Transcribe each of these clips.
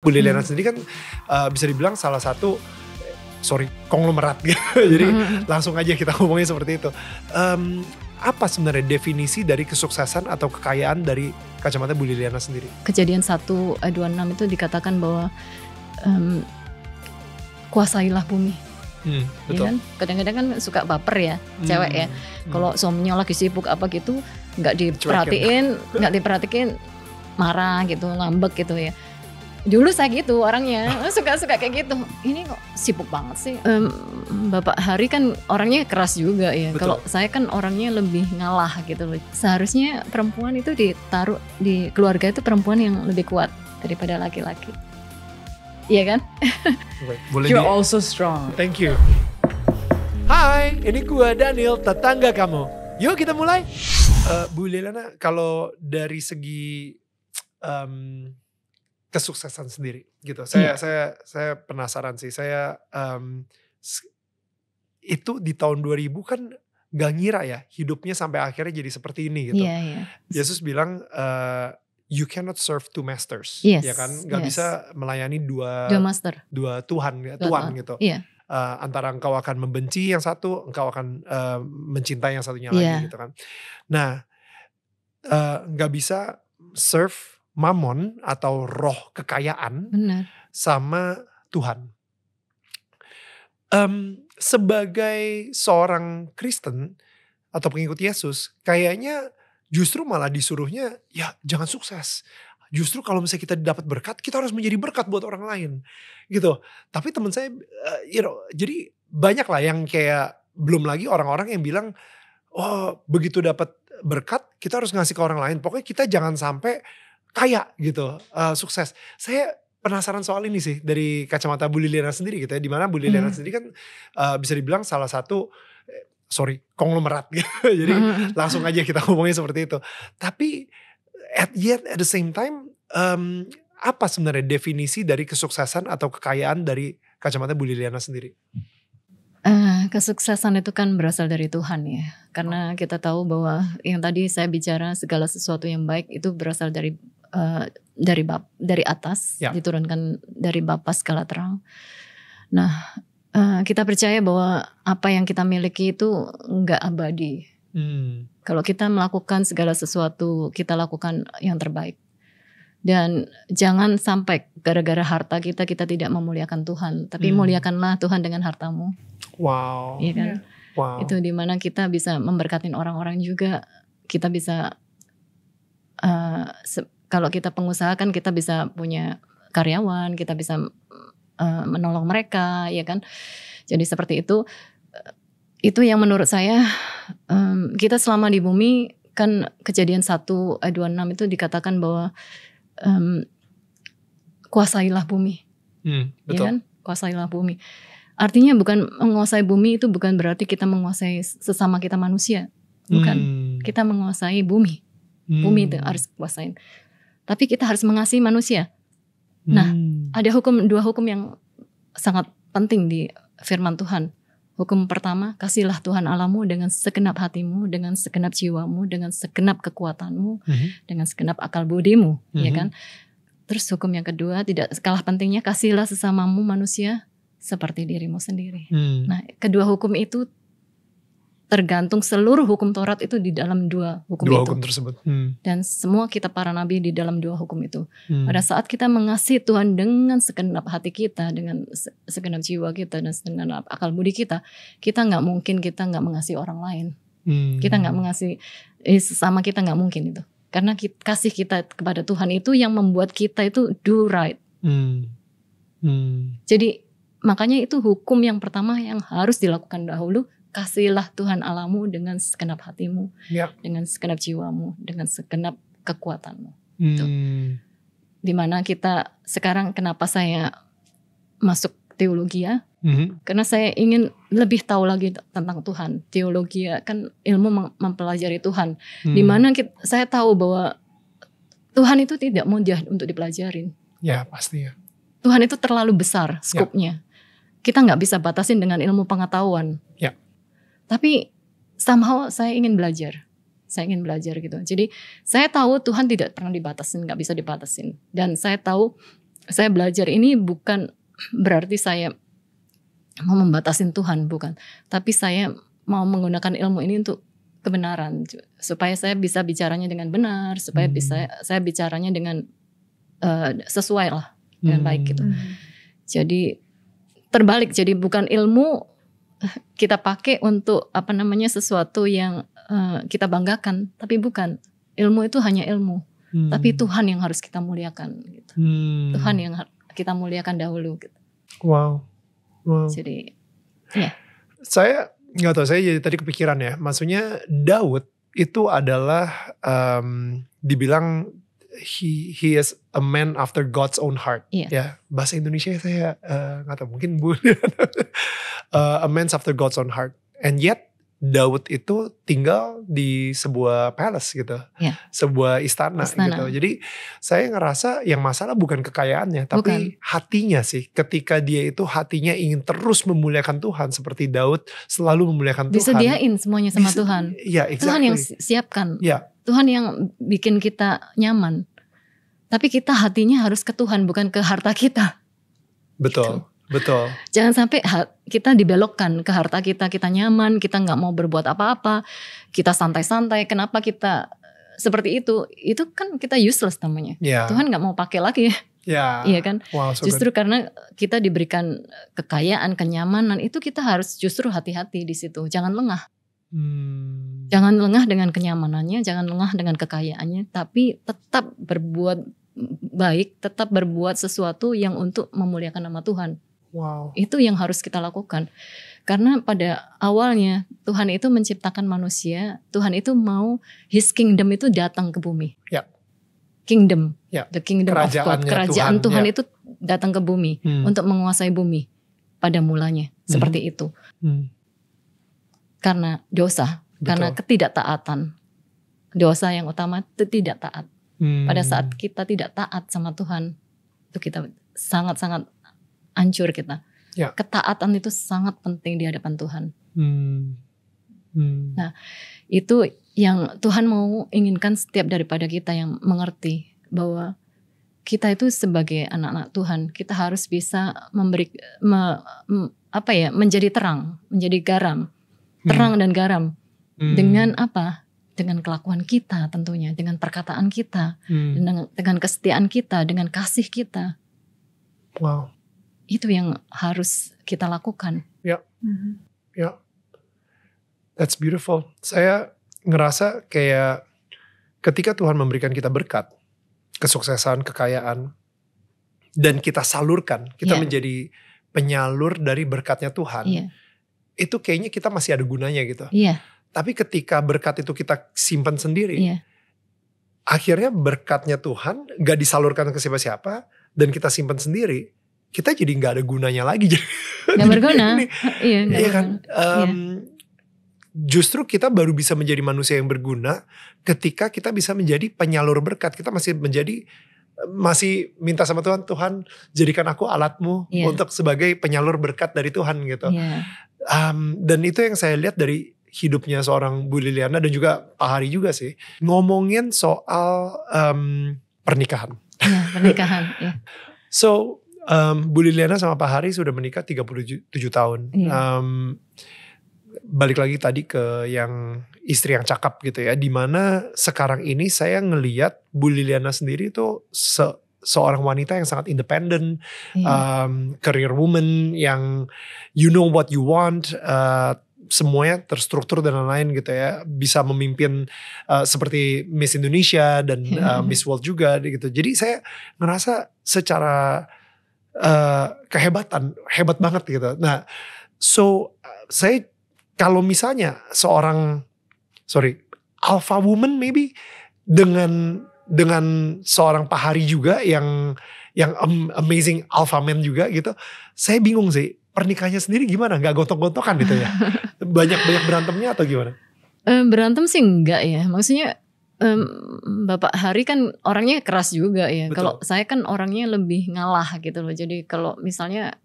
Bu Liliana sendiri kan bisa dibilang salah satu konglomerat gitu. Jadi langsung aja kita ngomongnya seperti itu. Apa sebenarnya definisi dari kesuksesan atau kekayaan dari kacamata Bu Liliana sendiri? Kejadian 1:26 itu dikatakan bahwa kuasailah bumi. Betul. Ya kan? Kadang-kadang kan suka baper ya cewek ya. Kalau suaminya lagi sibuk apa gitu nggak diperhatiin marah gitu, ngambek gitu ya. Dulu saya gitu orangnya, suka kayak gitu. Ini kok sibuk banget sih. Bapak Hari kan orangnya keras juga ya. Kalau saya kan orangnya lebih ngalah gitu loh. Seharusnya perempuan itu ditaruh di keluarga itu perempuan yang lebih kuat daripada laki-laki. Iya kan? You're also strong. Thank you. Hai, ini gua Daniel, tetangga kamu. Yuk kita mulai. Bu Liliana, kalau dari segi kesuksesan sendiri gitu. Saya penasaran sih. Saya itu di tahun 2000 kan gak ngira ya hidupnya sampai akhirnya jadi seperti ini gitu. Yesus bilang you cannot serve two masters, ya kan? Gak bisa melayani dua Tuhan gitu. Antara engkau akan membenci yang satu, engkau akan mencintai yang satunya lagi gitu kan. Nah, gak bisa serve mamon atau roh kekayaan sama Tuhan. Sebagai seorang Kristen atau pengikut Yesus, kayaknya justru malah disuruhnya ya jangan sukses. Justru kalau misalnya kita dapat berkat, kita harus menjadi berkat buat orang lain gitu. Tapi teman saya, jadi banyak lah yang kayak, belum lagi orang-orang yang bilang, oh begitu dapat berkat kita harus ngasih ke orang lain. Pokoknya kita jangan sampai kaya gitu, sukses. Saya penasaran soal ini sih dari kacamata Bu Liliana sendiri gitu ya. Dimana Bu Liliana sendiri kan bisa dibilang salah satu konglomerat gitu. Jadi langsung aja kita ngomongnya seperti itu. Tapi at the same time, apa sebenarnya definisi dari kesuksesan atau kekayaan dari kacamata Bu Liliana sendiri? Kesuksesan itu kan berasal dari Tuhan ya. Karena kita tahu bahwa yang tadi saya bicara segala sesuatu yang baik itu berasal dari atas, diturunkan dari Bapa skala terang. Nah, kita percaya bahwa apa yang kita miliki itu enggak abadi. Kalau kita melakukan segala sesuatu, kita lakukan yang terbaik. Dan jangan sampai gara-gara harta kita tidak memuliakan Tuhan, tapi muliakanlah Tuhan dengan hartamu. Wow. Iya kan? Wow. Itu dimana kita bisa memberkatin orang-orang juga. Kita bisa kalau kita pengusaha kan kita bisa punya karyawan, kita bisa menolong mereka, ya kan? Jadi seperti itu. Itu yang menurut saya kita selama di bumi kan kejadian 1:26 itu dikatakan bahwa kuasailah bumi, ya kan? Kuasailah bumi. Artinya bukan menguasai bumi itu bukan berarti kita menguasai sesama kita manusia, bukan. Kita menguasai bumi, bumi itu harus kuasain. Tapi kita harus mengasihi manusia. Nah, ada dua hukum yang sangat penting di firman Tuhan. Hukum pertama, kasihlah Tuhan Allahmu dengan segenap hatimu, dengan segenap jiwamu, dengan segenap kekuatanmu, dengan segenap akal budimu, ya kan? Terus hukum yang kedua, tidak kalah pentingnya, kasihlah sesamamu manusia seperti dirimu sendiri. Nah, kedua hukum itu tergantung, seluruh hukum Taurat itu di dalam dua hukum tersebut. Dan semua kita para nabi di dalam dua hukum itu. Pada saat kita mengasihi Tuhan dengan segenap hati kita, dengan segenap jiwa kita dan segenap akal budi kita nggak mungkin kita nggak mengasihi orang lain. Kita nggak mengasihi sesama kita, nggak mungkin itu. Karena kasih kita kepada Tuhan itu yang membuat kita itu do right. Jadi makanya itu hukum yang pertama yang harus dilakukan dahulu. Kasihlah Tuhan Allahmu dengan segenap hatimu, dengan segenap jiwamu, dengan segenap kekuatanmu. Dimana kita sekarang, kenapa saya masuk teologi ya? Karena saya ingin lebih tahu lagi tentang Tuhan. Teologi kan ilmu mempelajari Tuhan. Dimana saya tahu bahwa Tuhan itu tidak mudah untuk dipelajarin. Ya pasti ya. Tuhan itu terlalu besar skopnya. Kita nggak bisa batasin dengan ilmu pengetahuan. Tapi somehow saya ingin belajar. Saya ingin belajar gitu. Jadi saya tahu Tuhan tidak pernah dibatasin, gak bisa dibatasin. Dan saya tahu Saya belajar ini bukan berarti saya mau membatasin Tuhan, bukan. Tapi saya mau menggunakan ilmu ini untuk kebenaran, supaya saya bisa bicaranya dengan benar, supaya bisa saya bicaranya dengan sesuai lah, dengan baik gitu. Jadi terbalik, jadi bukan ilmu kita pakai untuk sesuatu yang kita banggakan, tapi bukan. Ilmu itu hanya ilmu, tapi Tuhan yang harus kita muliakan gitu. Tuhan yang kita muliakan dahulu gitu. Wow. Jadi ya. Saya nggak tahu, saya jadi tadi kepikiran ya, maksudnya Daud itu adalah dibilang he is a man after God's own heart. Ya, bahasa Indonesia saya nggak tahu, mungkin a man after God's own heart. And yet Daud itu tinggal di sebuah palace gitu, sebuah istana gitu. Jadi saya ngerasa yang masalah bukan kekayaannya, tapi hatinya sih. Ketika dia itu hatinya ingin terus memuliakan Tuhan, seperti Daud selalu memuliakan Tuhan. Disediain semuanya sama Tuhan. Exactly. Tuhan yang siapkan. Tuhan yang bikin kita nyaman. Tapi kita hatinya harus ke Tuhan, bukan ke harta kita. Betul. Gitu. Betul. Jangan sampai kita dibelokkan ke harta kita nyaman, kita nggak mau berbuat apa-apa, kita santai-santai. Kenapa kita seperti itu? Itu kan kita useless namanya. Tuhan nggak mau pakai lagi. Iya kan? Wow, justru karena kita diberikan kekayaan, kenyamanan, itu kita harus justru hati-hati di situ. Jangan lengah. Jangan lengah dengan kenyamanannya, jangan lengah dengan kekayaannya, tapi tetap berbuat baik, tetap berbuat sesuatu yang untuk memuliakan nama Tuhan. Wow. Itu yang harus kita lakukan. Karena pada awalnya Tuhan itu menciptakan manusia, Tuhan itu mau His kingdom itu datang ke bumi. Kingdom, the kingdom of God, kerajaan Tuhan itu datang ke bumi untuk menguasai bumi pada mulanya, seperti itu. Karena dosa, karena ketidaktaatan. Dosa yang utama itu tidak taat. Pada saat kita tidak taat sama Tuhan, itu kita sangat-sangat hancur kita. Ketaatan itu sangat penting di hadapan Tuhan. Nah, itu yang Tuhan mau inginkan setiap daripada kita yang mengerti bahwa kita itu sebagai anak-anak Tuhan, kita harus bisa menjadi terang, menjadi garam, terang dan garam. Dengan apa? Dengan kelakuan kita tentunya, dengan perkataan kita, dengan kesetiaan kita, dengan kasih kita. Wow. Itu yang harus kita lakukan. That's beautiful. Saya ngerasa kayak ketika Tuhan memberikan kita berkat, kesuksesan, kekayaan, dan kita salurkan, kita menjadi penyalur dari berkatnya Tuhan. Itu kayaknya kita masih ada gunanya gitu. Tapi ketika berkat itu kita simpan sendiri, akhirnya berkatnya Tuhan gak disalurkan ke siapa-siapa, dan kita simpan sendiri, kita jadi gak ada gunanya lagi. Gak berguna. Iya kan? Justru kita baru bisa menjadi manusia yang berguna ketika kita bisa menjadi penyalur berkat. Kita masih minta sama Tuhan, Tuhan jadikan aku alatmu untuk sebagai penyalur berkat dari Tuhan gitu. Dan itu yang saya lihat dari hidupnya seorang Bu Liliana dan juga Pak Hari juga sih. Ngomongin soal pernikahan. Pernikahan. So Bu Liliana sama Pak Hari sudah menikah 37 tahun. Balik lagi tadi ke yang istri yang cakap gitu ya. Dimana sekarang ini saya ngelihat Bu Liliana sendiri itu seorang wanita yang sangat independen, career woman yang you know what you want, semuanya terstruktur dan lain-lain gitu ya. Bisa memimpin seperti Miss Indonesia dan Miss World juga gitu. Jadi saya ngerasa secara kehebatan, hebat banget gitu. Nah, saya kalau misalnya seorang alpha woman maybe dengan seorang Pak Hari juga yang amazing alpha man juga gitu, saya bingung sih pernikahannya sendiri gimana? Gak gontok-gontokan gitu ya? Banyak berantemnya atau gimana? Berantem sih enggak ya, maksudnya Bapak Hari kan orangnya keras juga ya. Kalau saya kan orangnya lebih ngalah gitu loh. Jadi kalau misalnya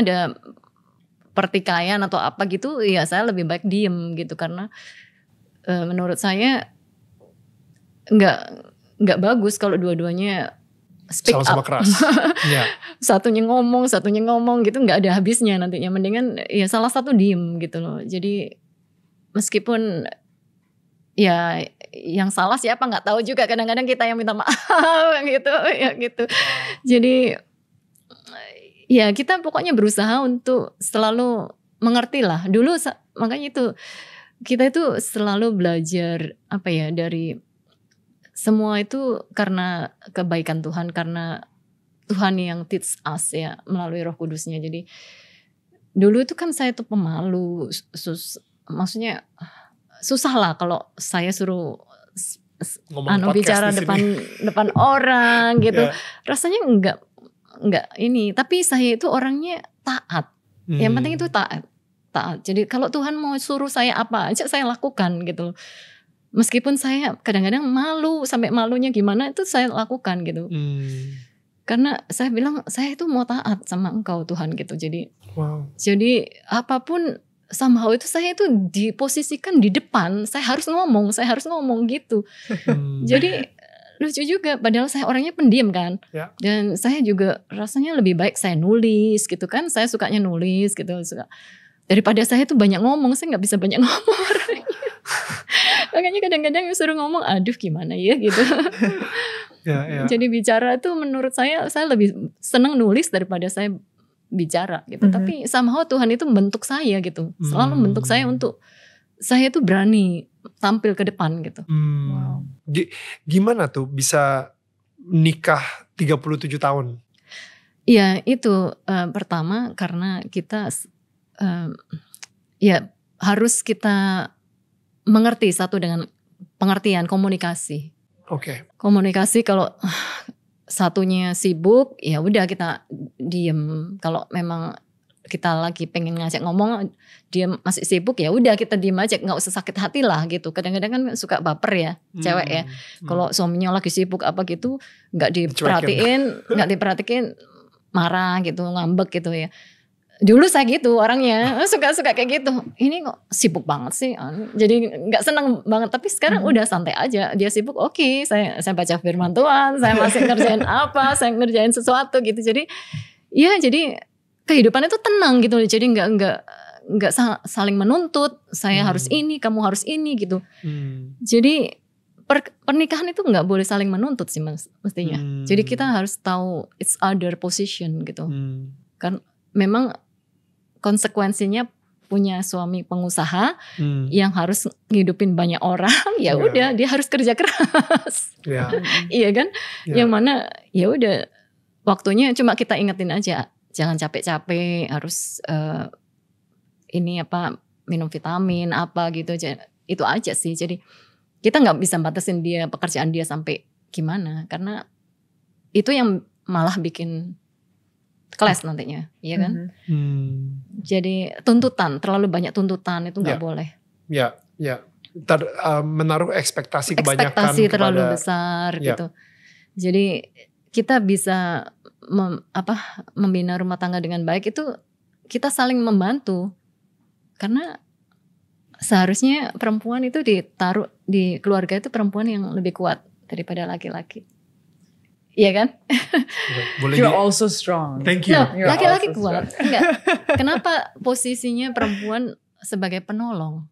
ada pertikaian atau apa gitu, ya saya lebih baik diem gitu, karena menurut saya nggak bagus kalau dua-duanya speak sama-sama up. keras. Ya. Satunya ngomong gitu nggak ada habisnya nantinya. Mendingan ya salah satu diem gitu loh. Jadi meskipun ya yang salah siapa nggak tahu juga, kadang-kadang kita yang minta maaf gitu ya gitu. Jadi ya kita pokoknya berusaha untuk selalu mengerti lah. Dulu makanya itu kita itu selalu belajar apa ya, dari semua itu karena kebaikan Tuhan, karena Tuhan yang teach us ya melalui Roh Kudusnya. Jadi dulu itu kan saya tuh pemalu, maksudnya susah lah kalau saya suruh bicara depan orang gitu. Rasanya enggak ini, tapi saya itu orangnya taat. Yang penting itu taat. Jadi kalau Tuhan mau suruh saya apa aja saya lakukan gitu. Meskipun saya kadang-kadang malu, sampai malunya gimana itu saya lakukan gitu. Karena saya bilang saya itu mau taat sama Engkau Tuhan gitu. Jadi apapun somehow itu saya itu diposisikan di depan, saya harus ngomong gitu. Jadi lucu juga, padahal saya orangnya pendiam kan. Dan saya juga rasanya lebih baik saya nulis gitu kan. Saya sukanya nulis gitu, daripada saya tuh banyak ngomong. Saya nggak bisa banyak ngomong orangnya. Makanya kadang-kadang suruh ngomong, aduh gimana ya gitu. Jadi bicara tuh menurut saya lebih senang nulis daripada saya bicara gitu. Tapi somehow Tuhan itu membentuk saya gitu. Selalu membentuk saya untuk saya tuh berani tampil ke depan gitu. Gimana tuh bisa nikah 37 tahun? Ya itu pertama karena kita ya harus kita mengerti satu dengan pengertian komunikasi. Komunikasi, kalau satunya sibuk ya udah kita diem. Kalau memang kita lagi pengen ngajak ngomong dia masih sibuk ya udah kita diem aja, nggak usah sakit hati lah gitu. Kadang-kadang kan suka baper ya cewek ya. Kalau suaminya lagi sibuk apa gitu nggak diperhatiin marah gitu, ngambek gitu ya. Dulu saya gitu orangnya, suka kayak gitu. Ini kok sibuk banget sih. Jadi gak seneng banget. Tapi sekarang udah santai aja. Dia sibuk, oke, saya baca firman Tuhan. Saya masih ngerjain apa, saya ngerjain sesuatu gitu. Jadi ya jadi kehidupan itu tenang gitu. Jadi gak saling menuntut. Saya harus ini, kamu harus ini gitu. Jadi pernikahan itu gak boleh saling menuntut sih mestinya. Jadi kita harus tahu it's other position gitu. Kan memang konsekuensinya punya suami pengusaha yang harus ngidupin banyak orang, ya udah dia harus kerja keras. Iya kan? Yang mana ya udah waktunya cuma kita ingetin aja, jangan capek-capek, harus minum vitamin apa gitu aja. Itu aja sih. Jadi kita nggak bisa batasin dia, pekerjaan dia sampai gimana, karena itu yang malah bikin clash nantinya, iya kan? Jadi terlalu banyak tuntutan itu nggak boleh. Menaruh ekspektasi kebanyakan. Ekspektasi terlalu besar gitu. Jadi kita bisa membina rumah tangga dengan baik itu kita saling membantu. Karena seharusnya perempuan itu ditaruh di keluarga itu perempuan yang lebih kuat daripada laki-laki. Iya kan? You're also strong. Thank you. No, laki-laki kuat. Enggak. Kenapa posisinya perempuan sebagai penolong?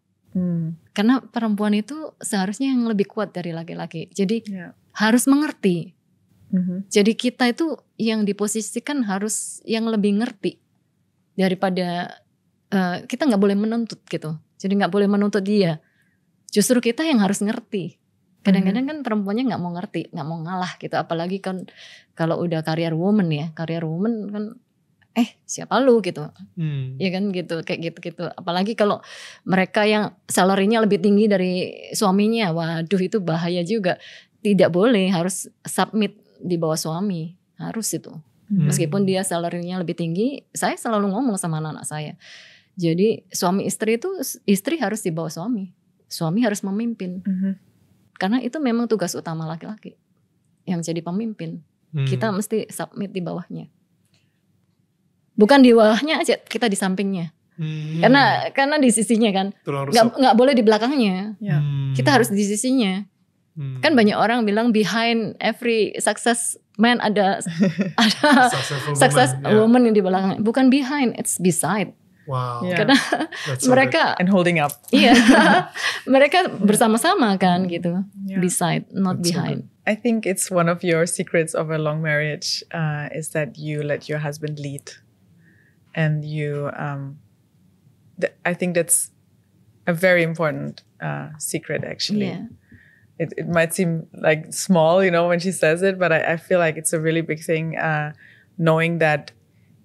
Karena perempuan itu seharusnya yang lebih kuat dari laki-laki. Jadi harus mengerti. Jadi kita itu yang diposisikan harus yang lebih ngerti daripada kita nggak boleh menuntut gitu. Jadi nggak boleh menuntut dia. Justru kita yang harus ngerti. Kadang-kadang kan perempuannya nggak mau ngerti, nggak mau ngalah gitu. Apalagi kan kalau udah career woman kan, siapa lu gitu, ya kan gitu, kayak gitu. Apalagi kalau mereka yang salary-nya lebih tinggi dari suaminya, waduh itu bahaya juga. Tidak boleh, harus submit di bawah suami, harus itu. Meskipun dia salary-nya lebih tinggi, saya selalu ngomong sama anak-anak saya. Jadi suami istri itu, istri harus di bawah suami harus memimpin. Karena itu memang tugas utama laki-laki yang jadi pemimpin. Kita mesti submit di bawahnya. Bukan di bawahnya aja, kita di sampingnya. Karena di sisinya kan. Nggak boleh di belakangnya. Kita harus di sisinya. Kan banyak orang bilang behind every success man, ada success woman yang di belakang. Bukan behind, it's beside. Wow. Karena mereka and holding up. Iya, mereka bersama-sama kan gitu, beside, not behind. I think it's one of your secrets of a long marriage is that you let your husband lead, and you. I think that's a very important secret, actually. Yeah. It might seem like small, when she says it, but I feel like it's a really big thing, knowing that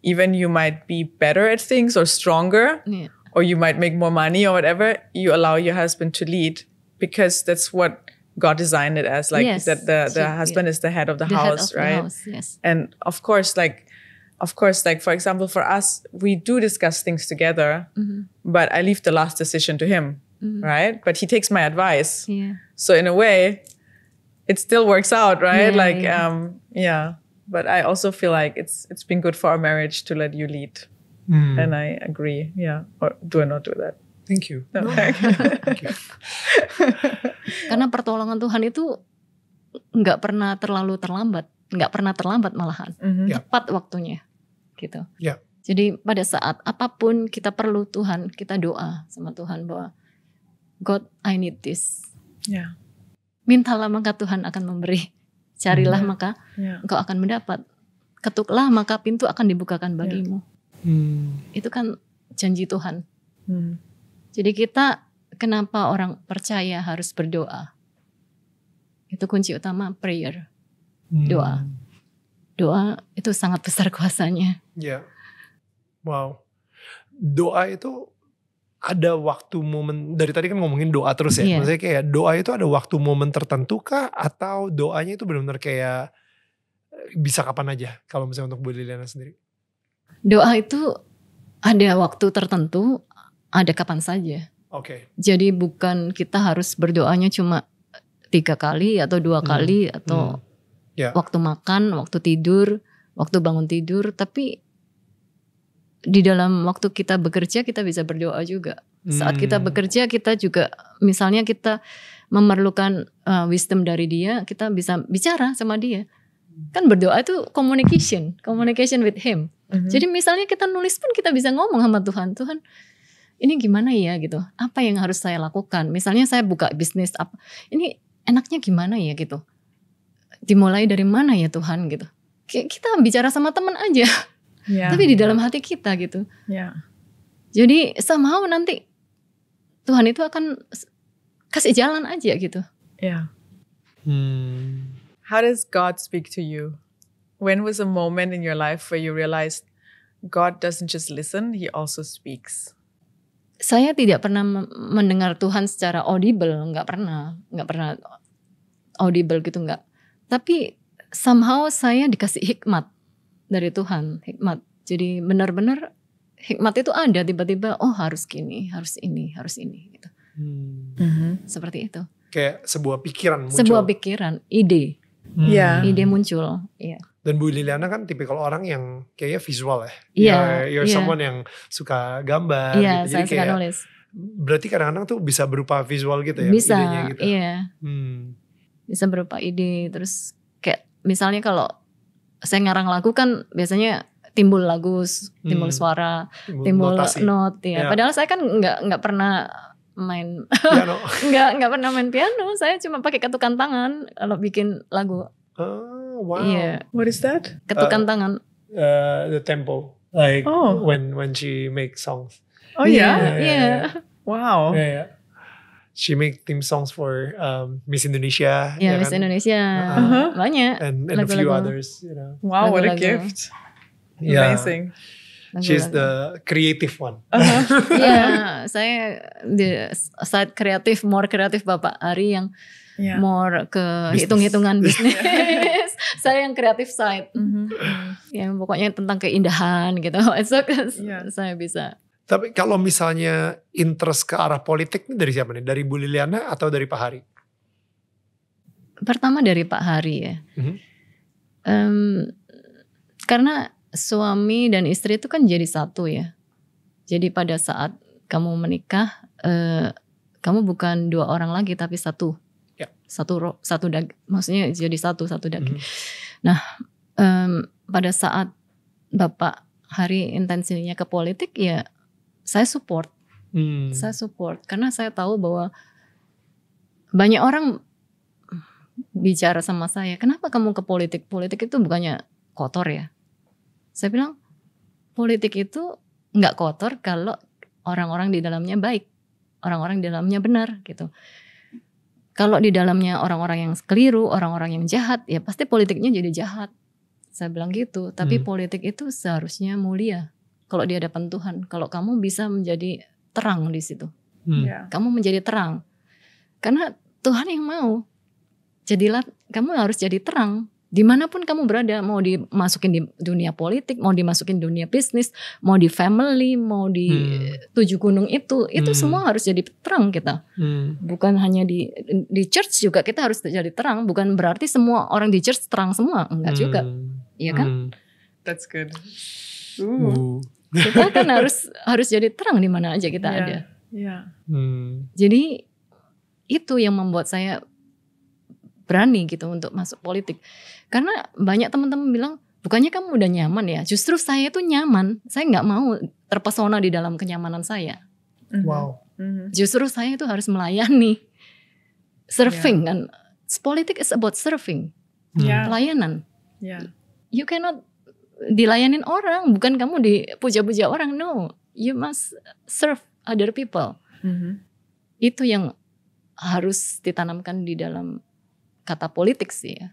even you might be better at things or stronger, or you might make more money or whatever, you allow your husband to lead, because that's what God designed it as. Like that the husband is the head of the house, right? Yes. And of course, for example, for us, we do discuss things together, but I leave the last decision to him, right? But he takes my advice. Yeah. So in a way, it still works out, right? But I also feel like it's been good for our marriage to let you lead. And I agree. Yeah. Or do I not do that? Thank you. No. Thank you. Karena pertolongan Tuhan itu nggak pernah terlalu terlambat, nggak pernah terlambat malahan, tepat waktunya, gitu. Yeah. Jadi pada saat apapun kita perlu Tuhan, kita doa sama Tuhan bahwa God, I need this. Yeah. Mintalah maka Tuhan akan memberi, carilah maka engkau akan mendapat, ketuklah maka pintu akan dibukakan bagimu. Itu kan janji Tuhan. Jadi kita, kenapa orang percaya harus berdoa? Itu kunci utama, prayer. Doa. Doa itu sangat besar kuasanya. Ya. Wow. Doa itu ada waktu momen, dari tadi kan ngomongin doa terus ya. Maksudnya kayak doa itu ada waktu momen tertentu kah? Atau doanya itu benar-benar kayak bisa kapan aja? Kalau misalnya untuk Bu Liliana sendiri. Doa itu ada waktu tertentu, ada kapan saja. Oke. Jadi bukan kita harus berdoanya cuma 3 kali atau 2 kali atau waktu makan, waktu tidur, waktu bangun tidur. Tapi di dalam waktu kita bekerja kita bisa berdoa juga. Saat kita bekerja kita juga, misalnya kita memerlukan wisdom dari dia, kita bisa bicara sama dia. Kan berdoa itu communication with him. Jadi misalnya kita nulis pun kita bisa ngomong sama Tuhan. Tuhan, ini gimana ya gitu? Apa yang harus saya lakukan? Misalnya saya buka bisnis apa? Ini enaknya gimana ya gitu? Dimulai dari mana ya Tuhan gitu? Kita bicara sama teman aja. Tapi di dalam hati kita gitu. Jadi somehow nanti Tuhan itu akan kasih jalan aja gitu. How does God speak to you? When was a moment in your life where you realized God doesn't just listen, He also speaks? Saya tidak pernah mendengar Tuhan secara audible, nggak pernah audible gitu, nggak. Tapi somehow saya dikasih hikmat dari Tuhan, hikmat. Jadi benar-benar hikmat itu ada, tiba-tiba harus gini, harus ini gitu. Seperti itu. Kayak sebuah pikiran muncul. Sebuah pikiran, ide. Ide muncul. Dan Bu Liliana kan tipikal orang yang kayaknya visual ya. You're someone yang suka gambar gitu. Jadi saya suka kayak nulis. Berarti kadang-kadang tuh bisa berupa visual gitu ya, bisa, idenya gitu. Bisa berupa ide. Terus kayak misalnya kalau saya ngarang lagu kan biasanya timbul lagu, timbul suara, timbul note ya. Padahal saya kan nggak pernah main piano. nggak pernah main piano. Saya cuma pakai ketukan tangan kalau bikin lagu. Oh, wow. What is that? Ketukan tangan. The tempo, like when she makes songs. Oh yeah. Wow. Yeah. She make theme songs for Miss Indonesia. Yeah, Miss Indonesia. Banyak. And a few others, Wow, what a gift. Amazing. She's the creative one. Saya the side kreatif, more kreatif Bapak Ari yang more ke hitung-hitungan bisnis. Saya yang kreatif side. Yang pokoknya tentang keindahan gitu. Saya bisa. Tapi kalau misalnya interest ke arah politik ini dari siapa nih? Dari Bu Liliana atau dari Pak Hari? Pertama dari Pak Hari ya. Karena suami dan istri itu kan jadi satu ya. Jadi pada saat kamu menikah, kamu bukan 2 orang lagi tapi satu. Satu daging, maksudnya jadi satu daging. Nah, pada saat Bapak hari intensinya ke politik, ya saya support. Saya support karena saya tahu bahwa banyak orang bicara sama saya, kenapa kamu ke politik? Politik itu bukannya kotor ya? Saya bilang politik itu nggak kotor kalau orang-orang di dalamnya baik, orang-orang di dalamnya benar gitu. Kalau di dalamnya orang-orang yang keliru, orang-orang yang jahat, ya pasti politiknya jadi jahat. Saya bilang gitu, tapi politik itu seharusnya mulia kalau di hadapan Tuhan. Kalau kamu bisa menjadi terang di situ, kamu menjadi terang. Karena Tuhan yang mau, jadilah kamu harus jadi terang. Dimanapun kamu berada, mau dimasukin di dunia politik, mau dimasukin dunia bisnis, mau di family, mau di 7 gunung itu semua harus jadi terang kita. Bukan hanya di church juga kita harus jadi terang. Bukan berarti semua orang di church terang semua, enggak juga, iya kan? That's good. Kita kan harus jadi terang di mana aja kita ada. Jadi itu yang membuat saya berani gitu untuk masuk politik. Karena banyak teman-teman bilang, bukannya kamu udah nyaman ya? Justru saya tuh nyaman. Saya nggak mau terpesona di dalam kenyamanan saya. Wow. Justru saya itu harus melayani. Serving kan. Politik is about serving. Pelayanan. You cannot dilayanin orang. Bukan kamu dipuja-puja orang. No. You must serve other people. Itu yang harus ditanamkan di dalam kata politik sih ya.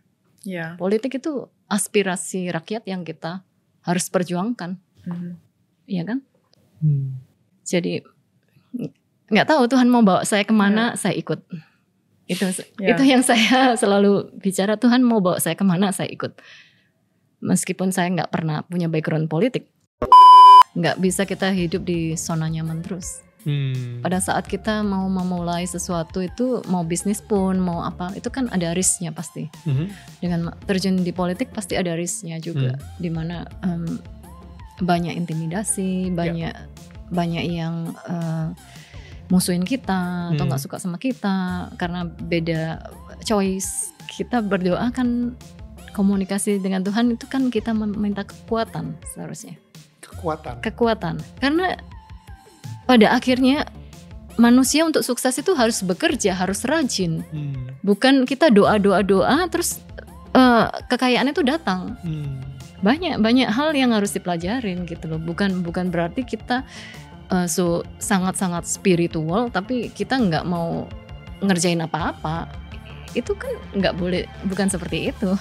Politik itu aspirasi rakyat yang kita harus perjuangkan, iya kan? Jadi nggak tahu Tuhan mau bawa saya kemana, saya ikut. Itu yang saya selalu bicara, Tuhan mau bawa saya kemana, saya ikut. Meskipun saya nggak pernah punya background politik, nggak bisa kita hidup di zona nyaman terus. Pada saat kita mau memulai sesuatu itu, mau bisnis pun, mau apa, itu kan ada risknya pasti. Dengan terjun di politik pasti ada risknya juga, dimana banyak intimidasi, banyak yang musuhin kita atau nggak suka sama kita karena beda choice. Kita berdoa kan, komunikasi dengan Tuhan itu kan kita meminta kekuatan seharusnya. Kekuatan. Karena pada akhirnya manusia untuk sukses itu harus bekerja, harus rajin. Bukan kita doa terus kekayaan itu datang. Banyak hal yang harus dipelajarin gitu loh. Bukan berarti kita sangat-sangat spiritual tapi kita nggak mau ngerjain apa-apa. Itu kan nggak boleh, bukan seperti itu.